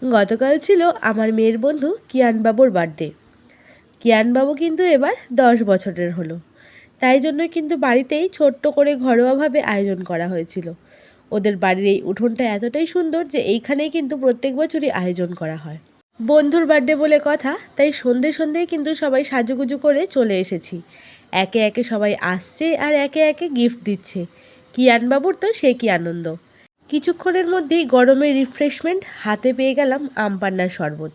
গতকাল ছিল আমার মেয়ের বন্ধু কিয়ানবাবুর বার্থডে। কিয়ানবাবু কিন্তু এবার 10 বছরের হলো, তাই জন্যই কিন্তু বাড়িতেই ছোট্ট করে ঘরোয়াভাবে আয়োজন করা হয়েছিল। ওদের বাড়ির এই উঠোনটা এতটাই সুন্দর যে এইখানেই কিন্তু প্রত্যেক বছরই আয়োজন করা হয়। বন্ধুর বার্থডে বলে কথা, তাই সন্ধে সন্ধেই কিন্তু সবাই সাজুগুজু করে চলে এসেছি। একে একে সবাই আসছে আর একে একে গিফট দিচ্ছে। কিয়ানবাবুর তো সে কি আনন্দ! কিছুক্ষণের মধ্যেই গরমের রিফ্রেশমেন্ট হাতে পেয়ে গেলাম আম পান্নার শরবত।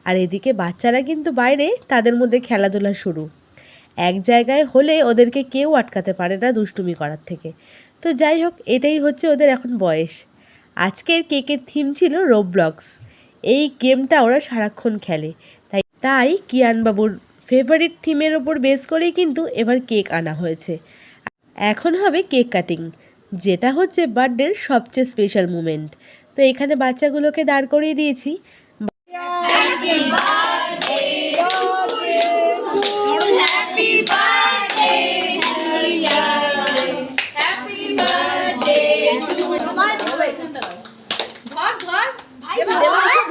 আর এদিকে বাচ্চারা কিন্তু বাইরে, তাদের মধ্যে খেলাধুলা শুরু। এক জায়গায় হলে ওদেরকে কেউ আটকাতে পারে না দুষ্টুমি করার থেকে। তো যাই হোক, এটাই হচ্ছে ওদের এখন বয়স। আজকের কেকের থিম ছিল রোবলক্স। এই গেমটা ওরা সারাক্ষণ খেলে, তাই কিয়ানবাবুর ফেভারিট থিমের ওপর বেস করেই কিন্তু এবার কেক আনা হয়েছে। এখন হবে কেক কাটিং, যেটা হচ্ছে বার্থডের সবচেয়ে স্পেশাল মুমেন্ট। তো এখানে বাচ্চাগুলোকে দাঁড় করিয়ে দিয়েছি।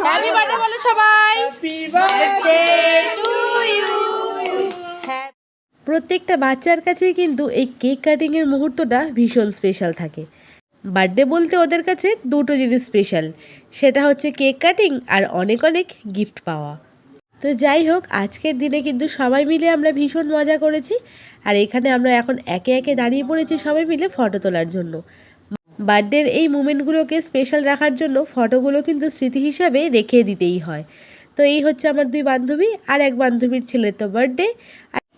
হ্যাপি বার্থডে বলো সবাই। প্রত্যেকটা বাচ্চার কাছেই কিন্তু এই কেক কাটিংয়ের মুহূর্তটা ভীষণ স্পেশাল থাকে। বার্থডে বলতে ওদের কাছে দুটো জিনিস স্পেশাল, সেটা হচ্ছে কেক কাটিং আর অনেক অনেক গিফট পাওয়া। তো যাই হোক, আজকের দিনে কিন্তু সবাই মিলে আমরা ভীষণ মজা করেছি। আর এখানে আমরা এখন একে একে দাঁড়িয়ে পড়েছি সবাই মিলে ফটো তোলার জন্য। বার্থডের এই মুমেন্টগুলোকে স্পেশাল রাখার জন্য ফটোগুলো কিন্তু স্মৃতি হিসাবে রেখে দিতেই হয়। তো এই হচ্ছে আমার দুই বান্ধবী, আর এক বান্ধবীর ছেলের তো বার্থডে।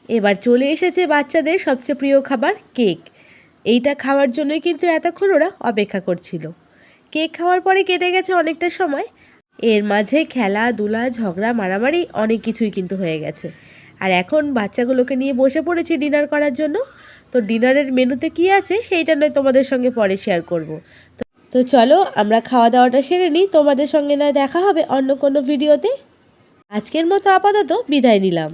এবার চলে এসেছে বাচ্চাদের সবচেয়ে প্রিয় খাবার কেক। এইটা খাওয়ার জন্যই কিন্তু এতক্ষণ ওরা অপেক্ষা করছিল। কেক খাওয়ার পরে কেটে গেছে অনেকটা সময়। এর মাঝে খেলাধুলা, ঝগড়া, মারামারি অনেক কিছুই কিন্তু হয়ে গেছে। আর এখন বাচ্চাগুলোকে নিয়ে বসে পড়েছি ডিনার করার জন্য। তো ডিনারের মেনুতে কি আছে সেইটা নয় তোমাদের সঙ্গে পরে শেয়ার করব। তো চলো আমরা খাওয়া দাওয়াটা সেরে নিই, তোমাদের সঙ্গে নয় দেখা হবে অন্য কোনো ভিডিওতে। আজকের মতো আপাতত বিদায় নিলাম।